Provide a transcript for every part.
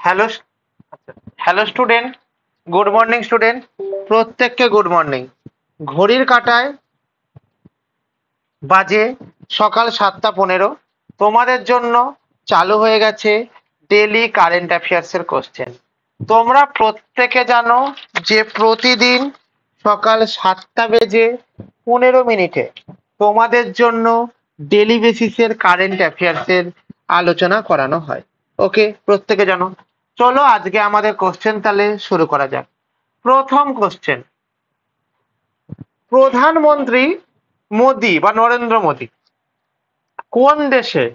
Hello hello student, good morning student. প্রত্যেককে good morning. ঘড়ির কাঁটায় বাজে সকাল 7:15। তোমাদের জন্য চালু হয়ে গেছে ডেলি কারেন্ট অ্যাফেয়ার্সের কোশ্চেন। তোমরা প্রত্যেকে জানো যে প্রতিদিন সকাল 7:15 তোমাদের জন্য ডেলি বেসিসের কারেন্ট অ্যাফেয়ার্সের আলোচনা করানো হয়। ওকে, প্রত্যেকে জানো। চলো আজকে আমাদের কোশ্চেন তাহলে শুরু করা যাক। প্রথম কোশ্চেন, প্রধানমন্ত্রী মোদি বা নরেন্দ্র মোদি কোন দেশে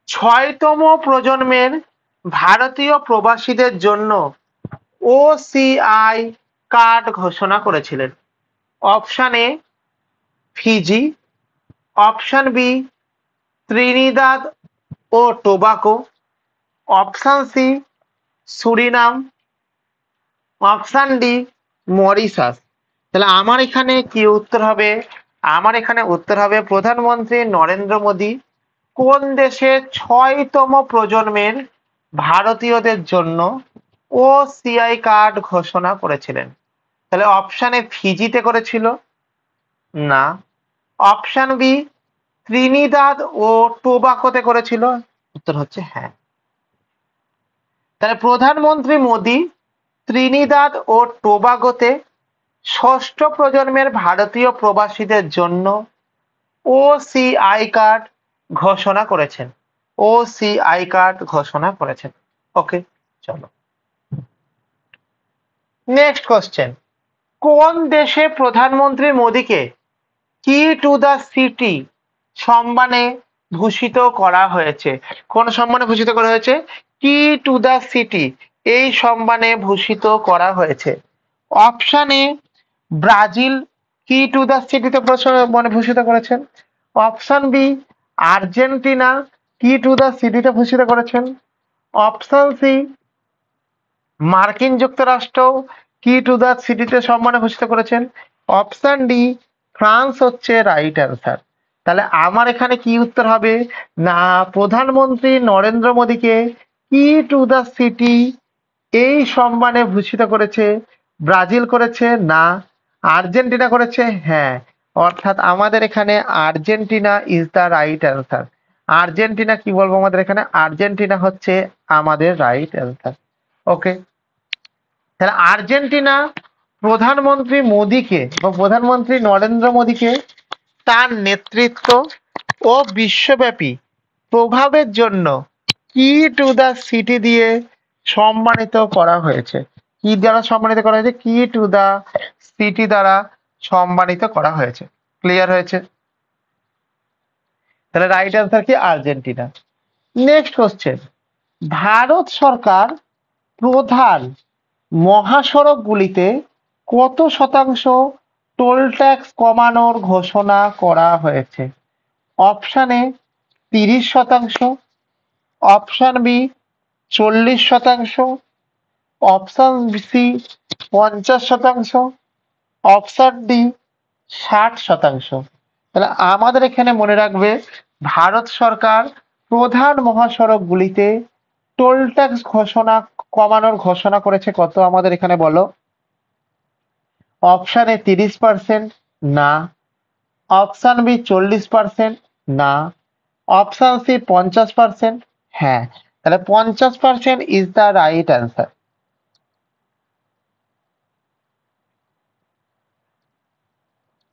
6তম প্রজন্মের ভারতীয় প্রবাসীদের জন্য ওসিআই কার্ড ঘোষণা করেছিলেন? Option A Fiji, option B Trinidad ও Tobago, option C Suriname, option D Mauritius. তাহলে আমার এখানে কি উত্তর হবে? আমার এখানে উত্তর হবে প্রধানমন্ত্রী নরেন্দ্র মোদী কোন দেশে 6তম প্রজন্মের ভারতীয়দের জন্য ওসিআই কার্ড ঘোষণা করেছিলেন? তাহলে অপশন এ ফিজিতে করেছিল না, অপশন বি ত্রিনিদাদ ও টোবাকোতে করেছিল, উত্তর হচ্ছে হ্যাঁ। তাহলে প্রধানমন্ত্রী মোদী ত্রিনিদাদ ও টোবাগোতে ষষ্ঠ প্রজন্মের ভারতীয় প্রবাসীদের জন্য ওসিআই কার্ড ঘোষণা করেছেন। ওসিআই কার্ড ঘোষণা করেছেন। ওকে, চলো নেক্সট কোশ্চেন। কোন দেশে প্রধানমন্ত্রী মোদীকে কি টু দ্য সিটি সম্মানে ভূষিত করা হয়েছে? কোন সম্মানে ভূষিত করা হয়েছে? কি টু দ্য সিটি এই সম্মানে ভূষিত করা হয়েছে। অপশন এ ব্রাজিল কি টু দ্য সিটিতে মানে ভূষিত করেছেন, অপশন বি আর্জেন্টিনা কি টু দ্য সিটিতে ভূষিত করেছেন, অপশন সি মার্কিন যুক্তরাষ্ট্র কি টু দ্য সিটিতে সম্মানে ভূষিত করেছেন, অপশন ডি ফ্রান্স হচ্ছে রাইট অ্যান্সার। তাহলে আমার এখানে কি উত্তর হবে না, প্রধানমন্ত্রী নরেন্দ্র মোদীকে কি টু দ্য সিটি এই সম্মানে ভূষিত করেছে ব্রাজিল করেছে না, আর্জেন্টিনা করেছে হ্যাঁ, অর্থাৎ আমাদের এখানে Argentina is the right answer. Argentina কি বলবো, আমাদের এখানে আর্জেন্টিনা হচ্ছে আমাদের রাইট অ্যান্সার। ওকে, তাহলে আর্জেন্টিনা প্রধানমন্ত্রী মোদীকে বা প্রধানমন্ত্রী নরেন্দ্র মোদীকে তার নেতৃত্ব ও বিশ্বব্যাপী প্রভাবের জন্য কি টু দ্য সিটি দিয়ে সম্মানিত করা হয়েছে। কি দ্বারা সম্মানিত করা হয়েছে? কি টু দ্য সিটি দ্বারা সম্মানিত করা হয়েছে। ক্লিয়ার হয়েছে? তাহলে রাইট অ্যান্সার কি আর্জেন্টিনা। নেক্সট কোশ্চেন, ভারত সরকার প্রধান মহাসড়কগুলিতে কত শতাংশ টোল ট্যাক্স কমানোর ঘোষণা করা হয়েছে? Option A 30%, option B 40%, option C 50%, option D 60%। তাহলে আমাদের এখানে মনে রাখবে ভারত সরকার প্রধান মহাসড়কগুলিতে টোল ট্যাক্স কমানোর ঘোষণা করেছে কত, আমাদের এখানে বলো। অপশন এ 30% না, অপশন বি 40% না, অপশন সি 50% হ্যাঁ। তাহলে 50% ইজ দ্য রাইট অ্যান্সার।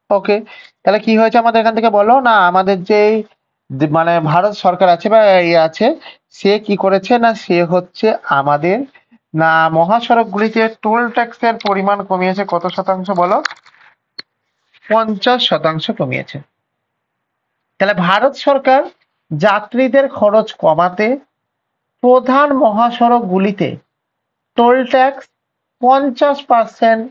ওকে, তাহলে কি হয়েছে আমাদের এখান থেকে বলো না, আমাদের যে মানে ভারত সরকার আছে বা ইয়ে আছে, সে কি করেছে না, সে হচ্ছে আমাদের না মহাসড়কগুলিতে টোল ট্যাক্সের পরিমাণ কমিয়েছে কত শতাংশ বলো? 50% কমিয়েছে। তাহলে ভারত সরকার যাত্রীদের খরচ কমাতে প্রধান মহাসড়কগুলিতে টোল ট্যাক্স 50%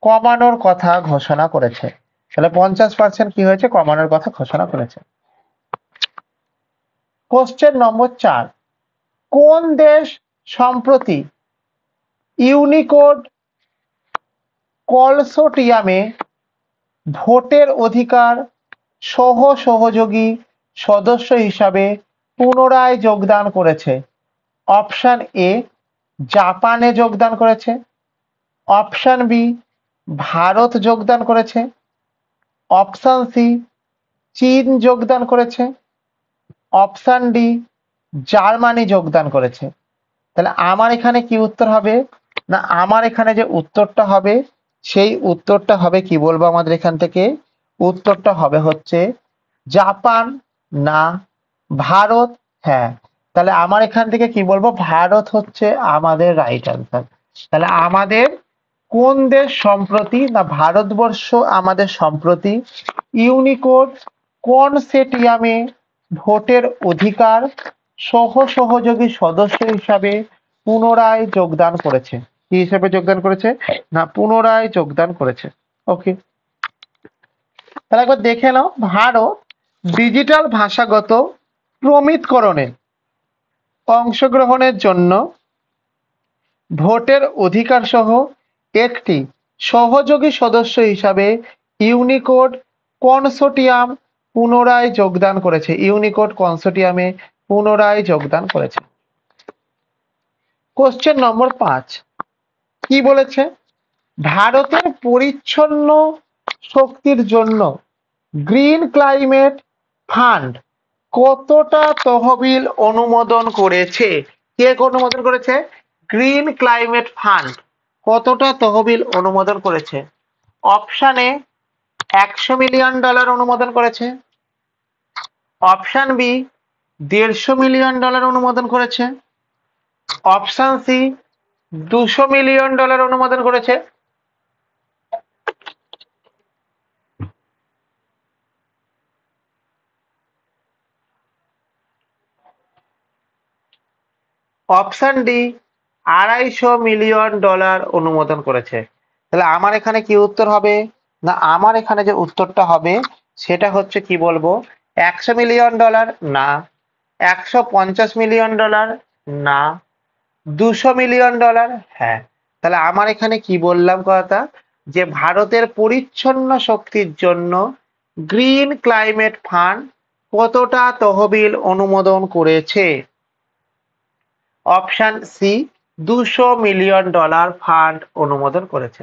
কমানোর কথা ঘোষণা করেছে। তাহলে 50% কি হয়েছে, কমানোর কথা ঘোষণা করেছে। কোশ্চেন নম্বর 4, কোন দেশ সম্প্রতি ইউনিকোড কনসোর্টিয়ামে ভোটের অধিকার সহ সহযোগী সদস্য হিসাবে পুনরায় যোগদান করেছে? অপশন এ জাপানে যোগদান করেছে। অপশন বি ভারত যোগদান করেছে। অপশন সি চীন যোগদান করেছে। অপশন ডি জার্মানি যোগদান করেছে। তাহলে আমার এখানে কি উত্তর হবে না, আমার এখানে যে উত্তরটা হবে সেই উত্তরটা হবে কি বলবো আমাদের এখান থেকে, উত্তরটা হবে হচ্ছে জাপান না ভারত। হ্যাঁ, তাহলে আমার এখান থেকে কি বলবো, ভারত হচ্ছে আমাদের রাইট অ্যান্সার। তাহলে আমাদের কোন দেশ সম্প্রতি না ভারতবর্ষ আমাদের সম্প্রতি ইউনিকোড কনসোর্টিয়ামে ভোটের অধিকার সহ সহযোগী সদস্য হিসাবে পুনরায় যোগদান করেছে। কি হিসাবে যোগদান করেছে না পুনরায় যোগদান করেছে। ওকে, তাহলে একবার দেখে নাও, ভারত ডিজিটাল ভাষাগত প্রমিতকরণে অংশগ্রহণের জন্য ভোটের অধিকার সহ একটি সহযোগী সদস্য হিসাবে ইউনিকোড কনসোর্টিয়াম পুনরায় যোগদান করেছে। ইউনিকোড কনসোর্টিয়ামে পুনরায় যোগদান করেছে। কোশ্চেন নম্বর 5 কি বলেছে, ভারতের পরিচ্ছন্ন শক্তির জন্য গ্রিন ক্লাইমেট ফান্ড কতটা তহবিল অনুমোদন করেছে? কে অনুমোদন করেছে? গ্রিন ক্লাইমেট ফান্ড কতটা তহবিল অনুমোদন করেছে? অপশন এ $100 মিলিয়ন অনুমোদন করেছে। অপশন বি $150 মিলিয়ন অনুমোদন করেছে। অপশন সি $200 মিলিয়ন অনুমোদন করেছে। অপশন ডি $250 মিলিয়ন অনুমোদন করেছে। তাহলে আমার এখানে কি উত্তর হবে না, আমার এখানে যে উত্তরটা হবে সেটা হচ্ছে কি বলবো, $100 মিলিয়ন না, $150 মিলিয়ন না, $200 মিলিয়ন। হ্যাঁ, তাহলে আমার এখানে কি বললাম কথা, যে ভারতের পরিচ্ছন্ন শক্তির জন্য গ্রিন ক্লাইমেট ফান্ড কতটা তহবিল অনুমোদন করেছে? অপশন সি $200 মিলিয়ন ফান্ড অনুমোদন করেছে।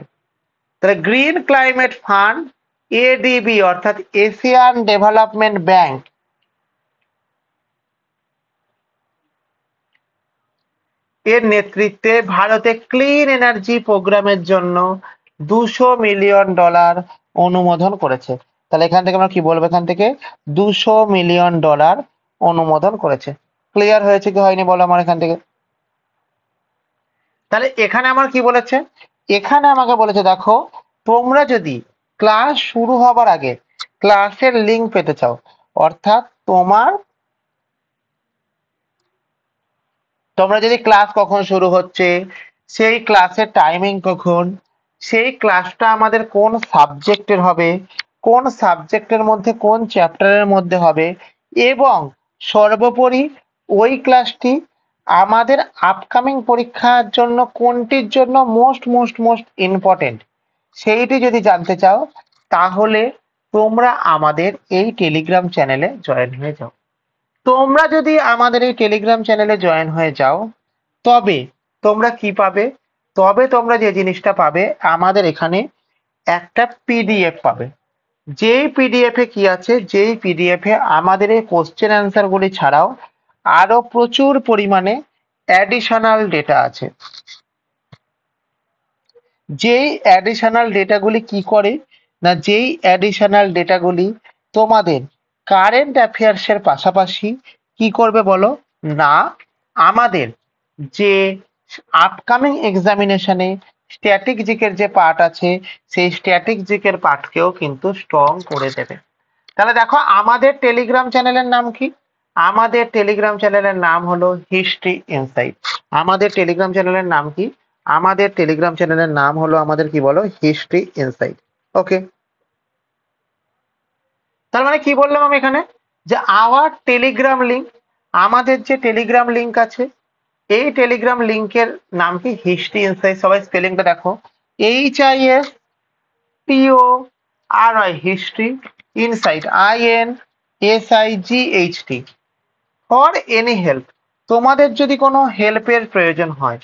তাহলে গ্রিন ক্লাইমেট ফান্ড এডিবি অর্থাৎ এশিয়ান ডেভেলপমেন্ট ব্যাংক এর নেতৃত্বে ভারতে ক্লিন এনার্জি প্রোগ্রামের জন্য $200 মিলিয়ন অনুমোদন করেছে। তাহলে এখান থেকে আমরা কি বলবো, এখান থেকে $200 মিলিয়ন অনুমোদন করেছে। ক্লিয়ার হয়েছে কি হয়নি বলো আমার এখান থেকে? তাহলে এখানে আমার কি বলেছে, এখানে আমাকে বলেছে দেখো, তোমরা যদি ক্লাস শুরু হবার আগে ক্লাসের লিংক পেতে চাও, অর্থাৎ তোমরা যদি ক্লাস কখন শুরু হচ্ছে, সেই ক্লাসের টাইমিং কখন, সেই ক্লাসটা আমাদের কোন সাবজেক্টের হবে, কোন সাবজেক্টের মধ্যে কোন চ্যাপ্টারের মধ্যে হবে, এবং সর্বোপরি ওই ক্লাসটি আমাদের আপকামিং পরীক্ষার জন্য কোনটির জন্য মোস্ট মোস্ট মোস্ট ইম্পর্টেন্ট, সেইটি যদি জানতে চাও তাহলে তোমরা আমাদের এই টেলিগ্রাম চ্যানেলে জয়েন হয়ে যাও। তোমরা যদি আমাদের এই টেলিগ্রাম চ্যানেলে জয়েন হয়ে যাও তবে তোমরা কি পাবে, তবে তোমরা যে জিনিসটা পাবে, আমাদের এখানে একটা পিডিএফ পাবে। যেই পিডিএফ এ কি আছে, যেই পিডিএফ এ আমাদের এই কোশ্চেন অ্যান্সার গুলি ছাড়াও আরো প্রচুর পরিমাণে অ্যাডিশনাল ডেটা আছে। যেই অ্যাডিশনাল ডেটাগুলি কি করে না, যেই অ্যাডিশনাল ডেটাগুলি তোমাদের কারেন্ট অ্যাফেয়ার্সের পাশাপাশি কি করবে বলো না, আমাদের যে আপকামিং এক্সামিনেশনে স্ট্যাটিক জিকের যে পার্ট আছে সেই স্ট্যাটিক জিকের পার্টকেও কিন্তু স্ট্রং করে দেবে। তাহলে দেখো আমাদের টেলিগ্রাম চ্যানেলের নাম কি, আমাদের টেলিগ্রাম চ্যানেলের নাম হলো হিস্ট্রি ইনসাইট। আমাদের টেলিগ্রাম চ্যানেলের নাম কি, আমাদের টেলিগ্রাম চ্যানেলের নাম হলো আমাদের কি বলো, হিস্ট্রি ইনসাইট। ওকে, তার মানে কি বললাম আমি এখানে, যে আওয়ার টেলিগ্রাম লিঙ্ক, আমাদের যে টেলিগ্রাম লিঙ্ক আছে এই টেলিগ্রাম লিঙ্কের নাম কি, হিস্ট্রি ইনসাইট। সবাই স্পেলিংটা দেখো, HISTORY history, insight INSIGHT। For any help, তোমাদের যদি কোনো হেল্পের প্রয়োজন হয়,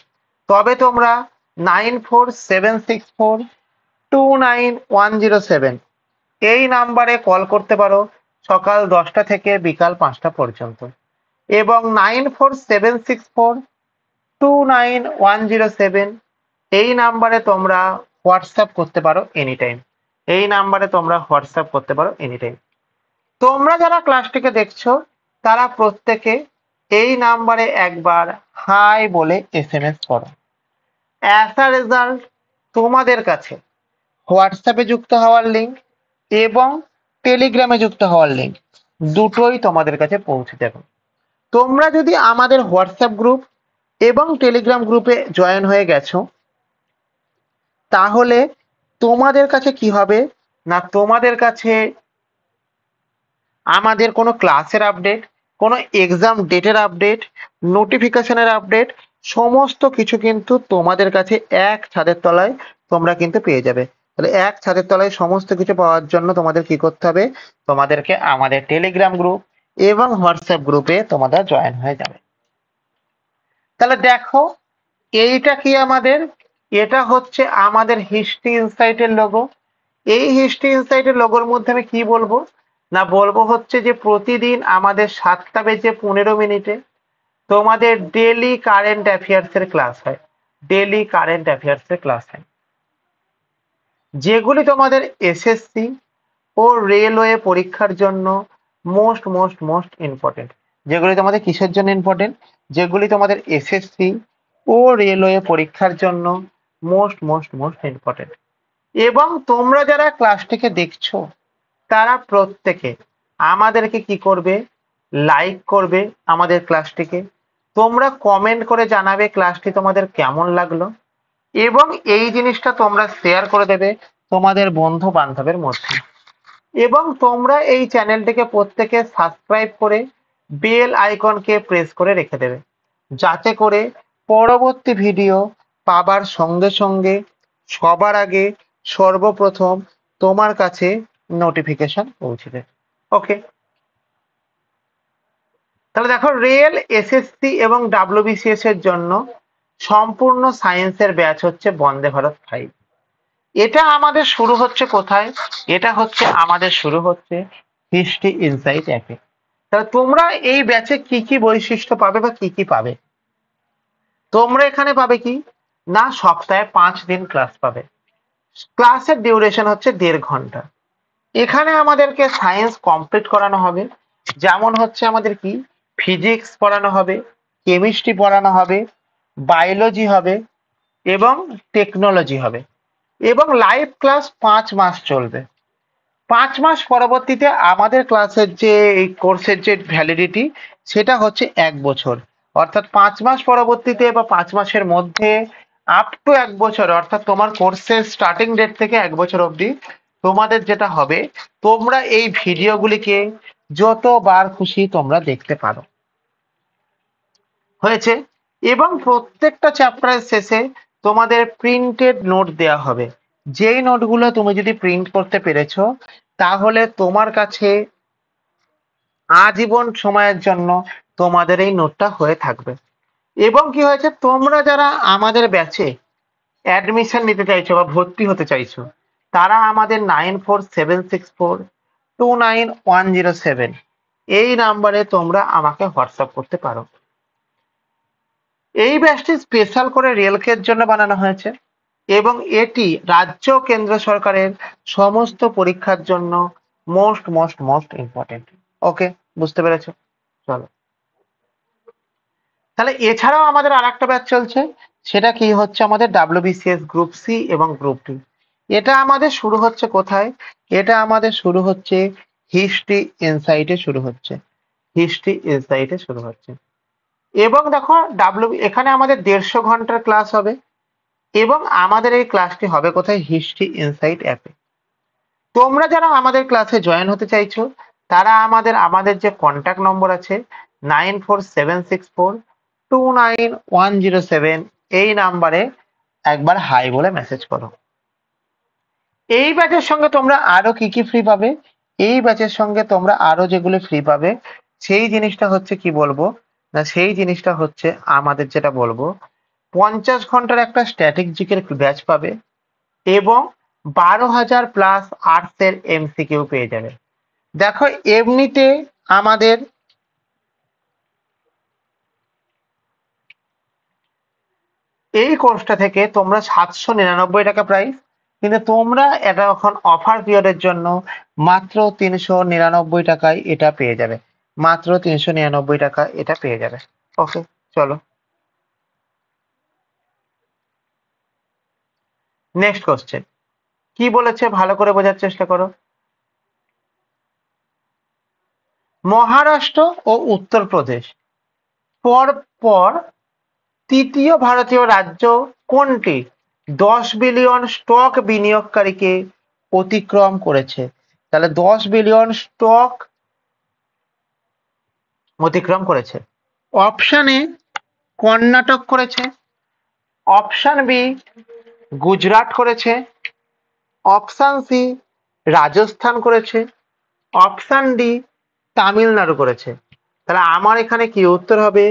তবে তোমরা 9476429107 এই নাম্বারে কল করতে পারো সকাল 10টা থেকে বিকাল 5টা পর্যন্ত, এবং 9476429107 এই নাম্বারে তোমরা হোয়াটসঅ্যাপ করতে পারো এনি টাইম। এই নাম্বারে তোমরা হোয়াটসঅ্যাপ করতে পারো এনি টাইম। তোমরা যারা ক্লাসটিকে দেখছো তারা প্রত্যেকে এই নাম্বারে একবার হাই বলে এসএমএস করো। অ্যাজ আ রেজাল্ট তোমাদের কাছে হোয়াটসঅ্যাপে যুক্ত হওয়ার লিঙ্ক এবং টেলিগ্রামে যুক্ত হওয়ার লিঙ্ক দুটোই তোমাদের কাছে পৌঁছে যাবে। তোমরা যদি আমাদের হোয়াটসঅ্যাপ গ্রুপ এবং টেলিগ্রাম গ্রুপে জয়েন হয়ে গেছো, তাহলে তোমাদের কাছে কি হবে না, তোমাদের কাছে আমাদের কোনো ক্লাসের আপডেট, কোনো এক্সাম ডেটের আপডেট, নোটিফিকেশনের আপডেট, সমস্ত কিছু কিন্তু তোমাদের কাছে এক ছাদের তলায় তোমরা কিন্তু পেয়ে যাবে। তাহলে এক ছাদের তলায় সমস্ত কিছু পাওয়ার জন্য তোমাদের কি করতে হবে, তোমাদেরকে আমাদের টেলিগ্রাম গ্রুপ এবং হোয়াটসঅ্যাপ গ্রুপে তোমাদের জয়েন হয়ে যাবে। তাহলে দেখো, এইটা কি আমাদের, এটা হচ্ছে আমাদের হিস্ট্রি ইনসাইটের লোগো। এই হিস্ট্রি ইনসাইটের লোগোর মধ্যে আমি কি বলবো না, বলবো হচ্ছে যে প্রতিদিন আমাদের 7:15 তোমাদের ডেলি কারেন্ট অ্যাফেয়ার্স এর ক্লাস হয়। ডেলি কারেন্ট অ্যাফেয়ার্স এর ক্লাস হয়, যেগুলি তোমাদের এসএসসি ও রেলওয়ে পরীক্ষার জন্য মোস্ট মোস্ট মোস্ট ইম্পর্টেন্ট। যেগুলি তোমাদের কিসের জন্য ইম্পর্টেন্ট, যেগুলি তোমাদের এসএসসি ও রেলওয়ে পরীক্ষার জন্য মোস্ট মোস্ট মোস্ট ইম্পর্টেন্ট। এবং তোমরা যারা ক্লাসটিকে দেখছো তারা প্রত্যেকে আমাদেরকে কি করবে, লাইক করবে আমাদের ক্লাসটিকে। তোমরা কমেন্ট করে জানাবে ক্লাসটি তোমাদের কেমন লাগলো, এবং এই জিনিসটা তোমরা শেয়ার করে দেবে তোমাদের বন্ধু বান্ধবের মধ্যে। এবং তোমরা এই চ্যানেলটিকে প্রত্যেকে সাবস্ক্রাইব করে বেল আইকনকে প্রেস করে রেখে দেবে, যাতে করে পরবর্তী ভিডিও পাবার সঙ্গে সঙ্গে সবার আগে সর্বপ্রথম তোমার কাছে নোটিফিকেশন পৌঁছবে। ওকে, তাহলে দেখো, রেল, এসএসসি এবং ডাব্লিউবিসিএস এর জন্য সম্পূর্ণ সায়েন্সের ব্যাচ হচ্ছে বন্দে ভারত 5। এটা আমাদের শুরু হচ্ছে কোথায়, এটা হচ্ছে আমাদের শুরু হচ্ছে হিস্ট্রি ইনসাইট অ্যাপে। তাহলে তোমরা এই ব্যাচে কি কি বৈশিষ্ট্য পাবে বা কি কি পাবে, তোমরা এখানে পাবে কি না, সপ্তাহে 5 দিন ক্লাস পাবে। ক্লাসের ডিউরেশন হচ্ছে 1.5 ঘন্টা। এখানে আমাদেরকে সায়েন্স কমপ্লিট করানো হবে, যেমন হচ্ছে আমাদের কি ফিজিক্স পড়ানো হবে, কেমিস্ট্রি পড়ানো হবে, বায়োলজি হবে এবং টেকনোলজি হবে, এবং লাইভ ক্লাস 5 মাস চলবে। 5 মাস পরবর্তীতে আমাদের ক্লাসের যে এই কোর্সের যে ভ্যালিডিটি সেটা হচ্ছে 1 বছর। অর্থাৎ 5 মাস পরবর্তীতে বা 5 মাসের মধ্যে আপ টু 1 বছর, অর্থাৎ তোমার কোর্সের স্টার্টিং ডেট থেকে 1 বছর অবধি তোমাদের যেটা হবে, তোমরা এই ভিডিওগুলিকে যতবার খুশি তোমরা দেখতে পারো। হয়েছে, এবং প্রত্যেকটা চ্যাপ্টারের শেষে তোমাদের প্রিন্টেড নোট দেওয়া হবে। যেই নোটগুলো তুমি যদি প্রিন্ট করতে পেরেছো, তাহলে তোমার কাছে আজীবন সময়ের জন্য তোমাদের এই নোটটা হয়ে থাকবে। এবং কি হয়েছে, তোমরা যারা আমাদের ব্যাচে অ্যাডমিশন নিতে চাইছো বা ভর্তি হতে চাইছো, তারা আমাদের 9476429107 এই নাম্বারে তোমরা আমাকে হোয়াটসঅ্যাপ করতে পারো। এই ব্যাচটি স্পেশাল করে রেলকের জন্য বানানো হয়েছে, এবং এটি রাজ্য ও কেন্দ্র সরকারের সমস্ত পরীক্ষার জন্য মোস্ট মোস্ট মোস্ট ইম্পর্টেন্ট। ওকে, বুঝতে পেরেছো? চলো, তাহলে এছাড়াও আমাদের আর একটা ব্যাচ চলছে, সেটা কি হচ্ছে আমাদের ডাব্লিউবিসিএস গ্রুপ সি এবং গ্রুপ ডি। এটা আমাদের শুরু হচ্ছে কোথায়, এটা আমাদের শুরু হচ্ছে হিস্ট্রি ইনসাইটে শুরু হচ্ছে, হিস্ট্রি ইনসাইটে শুরু হচ্ছে। এবং দেখো, এখানে আমাদের 150 ঘন্টার ক্লাস হবে, এবং আমাদের এই ক্লাসটি হবে কোথায়, হিস্ট্রি ইনসাইট অ্যাপে। তোমরা যারা আমাদের ক্লাসে জয়েন হতে চাইছো, তারা আমাদের যে কন্ট্যাক্ট নম্বর আছে 9476429107 এই নাম্বারে একবার হাই বলে মেসেজ করো। এই ব্যাচের সঙ্গে তোমরা আরো কি কি ফ্রি পাবে, এই ব্যাচের সঙ্গে তোমরা আরো যেগুলো ফ্রি পাবে সেই জিনিসটা হচ্ছে কি বলবো না, সেই জিনিসটা হচ্ছে আমাদের যেটা বলবো, 50 ঘন্টার একটা স্ট্র্যাটেজিকের ব্যাচ পাবে এবং 12,000 প্লাস আর্টসের এমসিকিউ পেয়ে যাবে। দেখো এমনিতে আমাদের এই কোর্সটা থেকে তোমরা 799 টাকা প্রাইস, কিন্তু তোমরা এটা এখন অফার পিরিয়ডের জন্য মাত্র 399 টাকায় এটা পেয়ে যাবে, মাত্র 399 টাকা এটা পেয়ে যাবে। ওকে, চলো নেক্সট কোশ্চেন। কি বলেছে ভালো করে বোঝার চেষ্টা করো। মহারাষ্ট্র ও উত্তরপ্রদেশ পর পর তৃতীয় ভারতীয় রাজ্য কোনটি 10 বিলিয়ন স্টক বিনিয়োগকারীকে অতিক্রম করেছে? তাহলে 10 বিলিয়ন স্টক অতিক্রম করেছে। অপশন এ কর্ণাটক করেছে, অপশন বি গুজরাট করেছে, অপশন সি রাজস্থান করেছে, অপশন ডি তামিলনাড়ু করেছে। তাহলে আমার এখানে কি উত্তর হবে?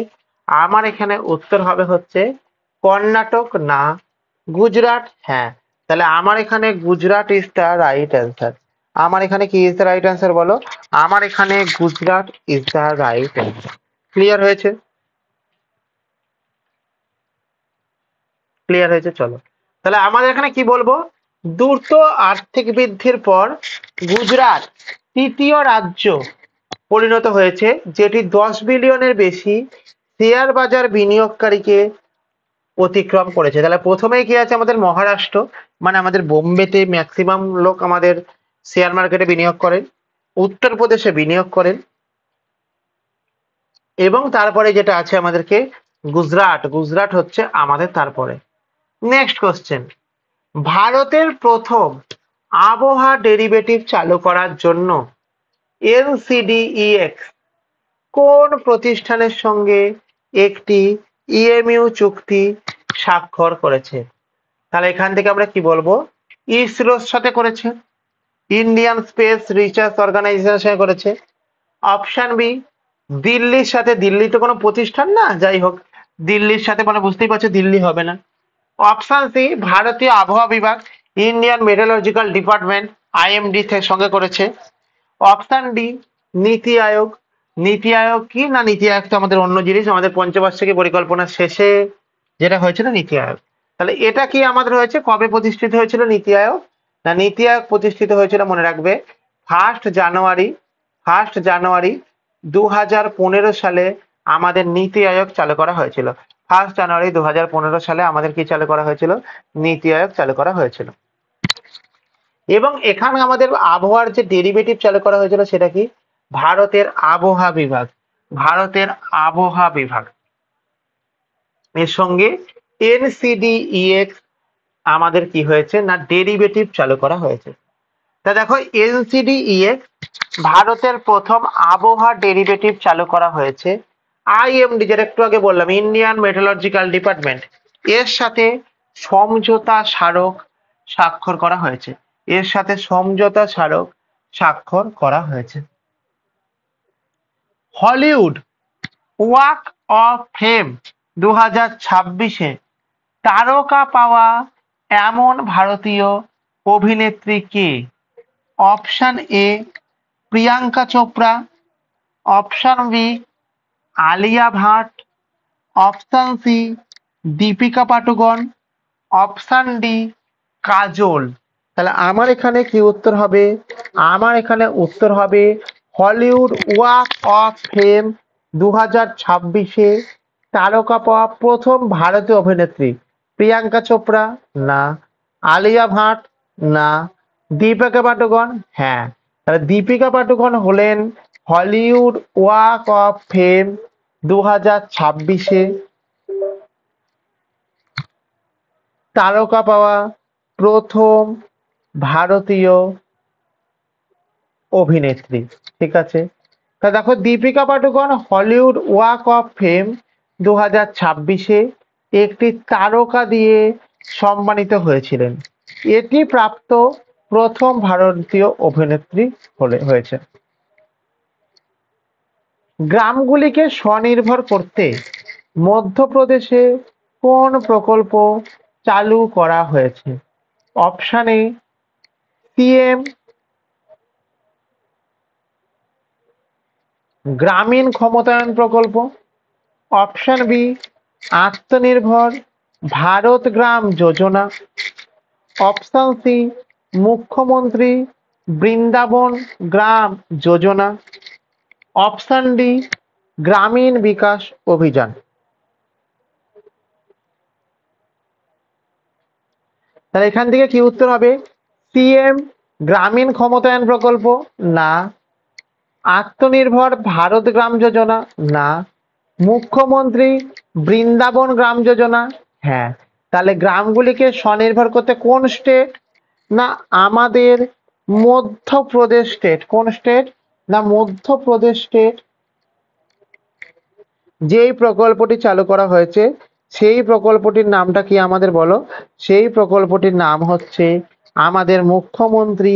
আমার এখানে উত্তর হবে হচ্ছে কর্ণাটক না গুজরাট। হ্যাঁ, তাহলে আমার এখানে Gujarat is the right answer. আমার এখানে কি ইজ দ্য রাইট অ্যান্সার বলো? আমার এখানে Gujarat is the right answer. Clear হয়েছে? ক্লিয়ার হয়েছে, চলো তাহলে আমাদের এখানে কি বলবো, দ্রুত আর্থিক বৃদ্ধির পর গুজরাট তৃতীয় রাজ্য পরিণত হয়েছে যেটি 10 বিলিয়নের বেশি শেয়ার বাজার বিনিয়োগকারীকে অতিক্রম করেছে। তাহলে প্রথমেই কি আছে আমাদের মহারাষ্ট্র, মানে আমাদের বোম্বেতে ম্যাক্সিমাম লোক আমাদের শেয়ার মার্কেটে বিনিয়োগ করেন, উত্তরপ্রদেশে বিনিয়োগ করেন, এবং তারপরে যেটা আছে আমাদেরকে গুজরাট, গুজরাট হচ্ছে আমাদের তারপরে। নেক্সট কোশ্চেন, ভারতের প্রথম আবহাওয়া ডেরিভেটিভ চালু করার জন্য এনসিডিইএক্স কোন প্রতিষ্ঠানের সঙ্গে একটি ইএমইউ চুক্তি স্বাক্ষর করেছে? তাহলে এখান থেকে আমরা কি বলবো, ইসরোর সাথে করেছে, ইন্ডিয়ান স্পেস রিসার্চ অর্গানাইজেশনের সাথে করেছে, অপশন বি দিল্লির সাথে, দিল্লি তো কোনো প্রতিষ্ঠান না, যাই হোক দিল্লির সাথে মানে বুঝতেই পারছো দিল্লি হবে না, অপশন সি ভারতীয় আবহাওয়া বিভাগ ইন্ডিয়ান মেটেরোলজিক্যাল ডিপার্টমেন্ট আইএমডি এর সঙ্গে করেছে, অপশন ডি নীতি আয়োগ। নীতি আয়োগ কি না, নীতি আয়োগ তো আমাদের অন্য জিনিস, আমাদের পঞ্চবার্ষিকী পরিকল্পনার শেষে যেটা হয়েছিল নীতি আয়োগ। তাহলে এটা কি আমাদের হয়েছে, কবে প্রতিষ্ঠিত হয়েছিল নীতি আয়োগ? না, নীতি আয়োগ প্রতিষ্ঠিত হয়েছিল মনে রাখবে 1 জানুয়ারি 2015 সালে আমাদের নীতি আয়োগ চালু করা হয়েছিল। 1 জানুয়ারি 2015 সালে আমাদের কি চালু করা হয়েছিল? নীতি আয়োগ চালু করা হয়েছিল। এবং এখানে আমাদের আবহাওয়ার যে ডেরিভেটিভ চালু করা হয়েছিল সেটা কি, ভারতের আবহাওয়া বিভাগ, ভারতের আবহাওয়া বিভাগ এর সঙ্গে এনসিডিইএক্স আমাদের কি হয়েছে না ডেরিভেটিভ চালু করা হয়েছে। তা দেখো এনসিডিইএক্স ভারতের প্রথম আবহাওয়া ডেরিভেটিভ চালু করা হয়েছে আইএমডি, যেটা একটু আগে বললাম ইন্ডিয়ান মেট্রোলজিক্যাল ডিপার্টমেন্ট, এর সাথে সমঝোতা স্মারক স্বাক্ষর করা হয়েছে, এর সাথে সমঝোতা স্মারক স্বাক্ষর করা হয়েছে। হলিউড ওয়াক অফ ফেম 2026-এ তারকা পাওয়া এমন ভারতীয় অভিনেত্রী কে? Option A Priyanka Chopra, option B Alia Bhatt, option C Deepika Padukone, option D Kajol. তাহলে আমার এখানে কি উত্তর হবে? আমার এখানে উত্তর হবে হলিউড ওয়াক অফ ফেম 2026-এ তারকা পাওয়া প্রথম ভারতীয় অভিনেত্রী প্রিয়াঙ্কা চোপড়া না, আলিয়া ভাট না, দীপিকা পাডুকোন। হ্যাঁ, তাহলে দীপিকা পাডুকোন হলেন হলিউড ওয়াক অফ ফেম 2026-এ তারকা পাওয়া প্রথম ভারতীয় অভিনেত্রী। ঠিক আছে, তা দেখো Deepika Padukone Hollywood walk of fame 2026-এ একটি তারকা দিয়ে সম্মানিত হয়েছিলেন, এটি প্রাপ্ত প্রথম ভারতীয় অভিনেত্রী হয়েছে। গ্রামগুলিকে স্বনির্ভর করতে মধ্যপ্রদেশে কোন প্রকল্প চালু করা হয়েছে? অপশন এ সিএম গ্রামীণ ক্ষমতায়ন প্রকল্প, অপশন বি আত্মনির্ভর ভারত গ্রাম যোজনা, অপশন সি মুখ্যমন্ত্রী বৃন্দাবন গ্রাম যোজনা, অপশন ডি গ্রামীণ বিকাশ অভিযান। তাহলে এখান থেকে কি উত্তর হবে? সিএম গ্রামীণ ক্ষমতায়ন প্রকল্প না, আত্মনির্ভর ভারত গ্রাম যোজনা না, মুখ্যমন্ত্রী বৃন্দাবন গ্রাম যোজনা হ্যাঁ। তাহলে গ্রামগুলিকে স্বনির্ভর করতে কোন স্টেট? না আমাদের মধ্যপ্রদেশ স্টেট। কোন স্টেট? না মধ্যপ্রদেশ স্টেট যেই প্রকল্পটি চালু করা হয়েছে সেই প্রকল্পটির নামটা কি আমাদের বলো? সেই প্রকল্পটির নাম হচ্ছে আমাদের মুখ্যমন্ত্রী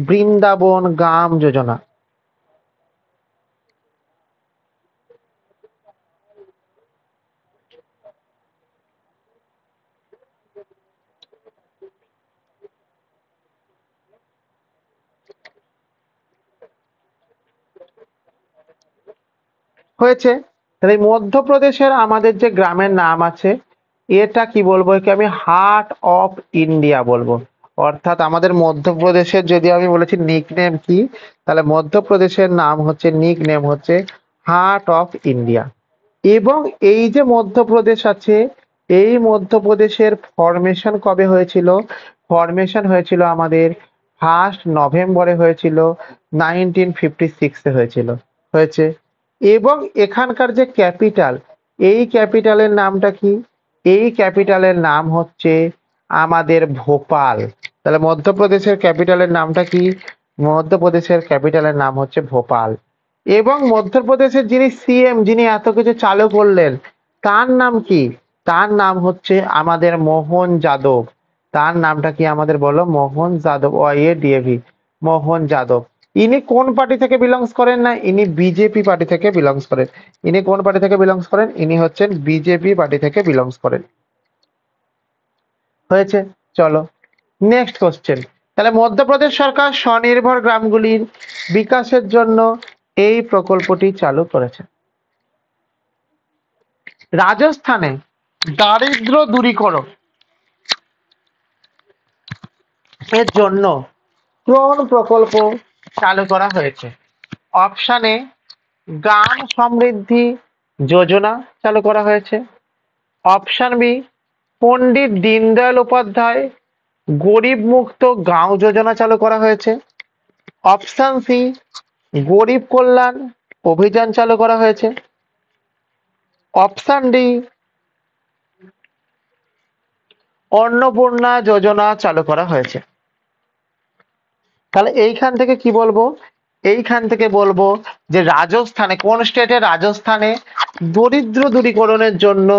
বৃন্দাবন গ্রাম যোজনা। হয়েছে। তাহলে মধ্যপ্রদেশের আমাদের যে গ্রামের নাম আছে এটা কি বলবো? একে আমি হার্ট অফ ইন্ডিয়া বলবো। অর্থাৎ আমাদের মধ্যপ্রদেশের যদি আমি বলেছি নিকনেম কি, তাহলে মধ্যপ্রদেশের নাম হচ্ছে নিকনেম হচ্ছে হার্ট অফ ইন্ডিয়া। এবং এই যে মধ্যপ্রদেশ আছে এই মধ্যপ্রদেশের ফরমেশন কবে হয়েছিল? ফরমেশন হয়েছিল আমাদের 1 নভেম্বরে হয়েছিল, 1956 হয়েছিল। হয়েছে। এবং এখানকার যে ক্যাপিটাল, এই ক্যাপিটালের নামটা কি? এই ক্যাপিটালের নাম হচ্ছে আমাদের ভোপাল। তাহলে মধ্যপ্রদেশের ক্যাপিটালের নামটা কি? মধ্যপ্রদেশের ক্যাপিটালের নাম হচ্ছে ভোপাল। এবং মধ্যপ্রদেশের যিনি সিএম, যিনি এত কিছু চালু করলেন, তার নাম কি? তার নাম হচ্ছে আমাদের মোহন যাদব। তার নামটা কি আমাদের বলো? মোহন যাদব, OYADAV, মোহন যাদব। ইনি কোন পার্টি থেকে বিলংস করেন? না ইনি বিজেপি পার্টি থেকে বিলংস করেন। ইনি কোন পার্টি থেকে বিলংস করেন? ইনি হচ্ছেন বিজেপি পার্টি থেকে বিলংস করেন। হয়েছে। চলো নেক্সট কোশ্চেন। তাহলে মধ্যপ্রদেশ সরকার স্বনির্ভর গ্রামগুলির বিকাশের জন্য এই প্রকল্পটি চালু করেছে। রাজস্থানে দারিদ্র দূরীকরণ এর জন্য কোন প্রকল্প চালু করা হয়েছে? অপশন এ গ্রাম সমৃদ্ধি যোজনা চালু করা হয়েছে, অপশন বি পণ্ডিত দীনদয়াল উপাধ্যায় গরিব মুক্ত গাঁও যোজনা চালু করা হয়েছে, অপশন সি গরিব কল্যাণ অভিযান চালু করা হয়েছে, অপশন ডি অন্নপূর্ণা যোজনা চালু করা হয়েছে। তাহলে এইখান থেকে কি বলবো? এইখান থেকে বলবো যে রাজস্থানে, কোন স্টেটে? রাজস্থানে দরিদ্র দূরীকরণের জন্য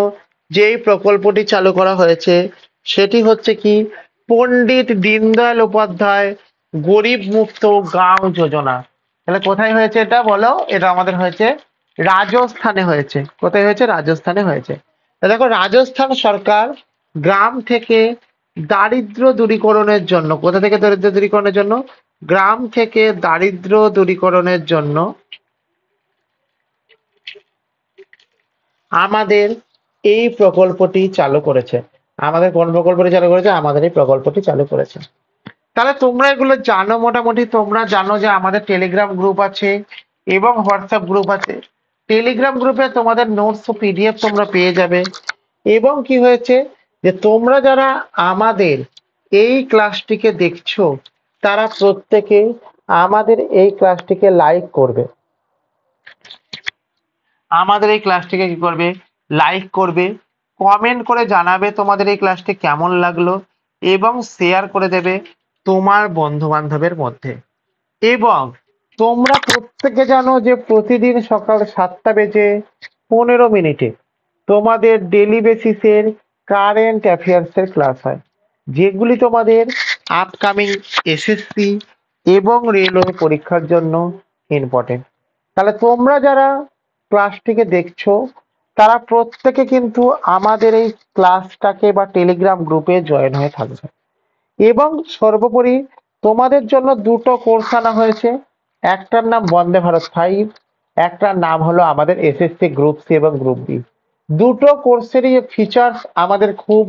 যেই প্রকল্পটি চালু করা হয়েছে সেটি হচ্ছে কি পণ্ডিত দীনদয়াল উপাধ্যায় গরিব মুক্ত গাঁও যোজনা। তাহলে কোথায় হয়েছে এটা বলো? এটা আমাদের হয়েছে রাজস্থানে হয়েছে। কোথায় হয়েছে? রাজস্থানে হয়েছে। দেখো রাজস্থান সরকার গ্রাম থেকে দারিদ্র দূরীকরণের জন্য, কোথা থেকে দারিদ্র দূরীকরণের জন্য? গ্রাম থেকে দারিদ্র দূরীকরণের জন্য আমাদের এই প্রকল্পটি চালু করেছে। আমাদের কোন প্রকল্পটি চালু করেছে? আমাদের এই প্রকল্পটি চালু করেছে। তাহলে তোমরা এগুলো জানো মোটামুটি। তোমরা জানো যে আমাদের টেলিগ্রাম গ্রুপ আছে এবং হোয়াটসঅ্যাপ গ্রুপ আছে। টেলিগ্রাম গ্রুপে তোমাদের নোটস ও PDF তোমরা পেয়ে যাবে। এবং কি হয়েছে যে তোমরা যারা আমাদের এই ক্লাসটিকে দেখছো তারা প্রত্যেকে আমাদের এই ক্লাসটিকে লাইক করবে। আমাদের এই ক্লাসটিকে কি করবে? লাইক করবে, কমেন্ট করে জানাবে তোমাদের এই ক্লাসটি কেমন লাগলো এবং শেয়ার করে দেবে তোমার বন্ধু বান্ধবের মধ্যে। এবং তোমরা প্রত্যেকে জানো যে প্রতিদিন সকাল 7:15 তোমাদের ডেলি বেসিসের কারেন্ট অ্যাফেয়ার্সের ক্লাস হয়, যেগুলি তোমাদের আপকামিং SSC এবং রেলওয়ে পরীক্ষার জন্য ইম্পর্টেন্ট। তাহলে তোমরা যারা ক্লাসটিকে দেখছো তারা প্রত্যেকে কিন্তু আমাদের এই ক্লাসটাকে বা টেলিগ্রাম গ্রুপে জয়েন হয়ে থাকবে। এবং সর্বোপরি তোমাদের জন্য দুটো কোর্স আনা হয়েছে, একটার নাম বন্দে ভারত 5, একটার নাম হলো আমাদের এসএসসি গ্রুপ সি এবং গ্রুপ বি। দুটো কোর্সেরই ফিচার্স আমাদের খুব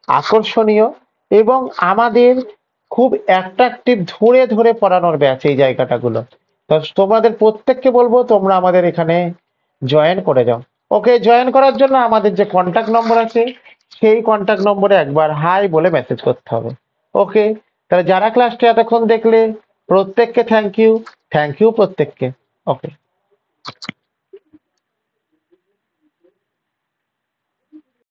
আকর্ষণীয় এবং আমাদের খুব অ্যাট্রাকটিভ, ধরে ধরে পড়ানোর ব্যাচ এই জায়গাটাগুলো। তো তোমাদের প্রত্যেককে বলবো তোমরা আমাদের এখানে জয়েন করে যাও। ওকে, জয়েন করার জন্য আমাদের যে কন্ট্যাক্ট নম্বর আছে সেই কন্ট্যাক্ট নম্বরে একবার হাই বলে মেসেজ করতে হবে। ওকে, তাহলে যারা ক্লাসটা এতক্ষণ দেখলে প্রত্যেককে থ্যাংক ইউ, থ্যাংক ইউ প্রত্যেককে। ওকে।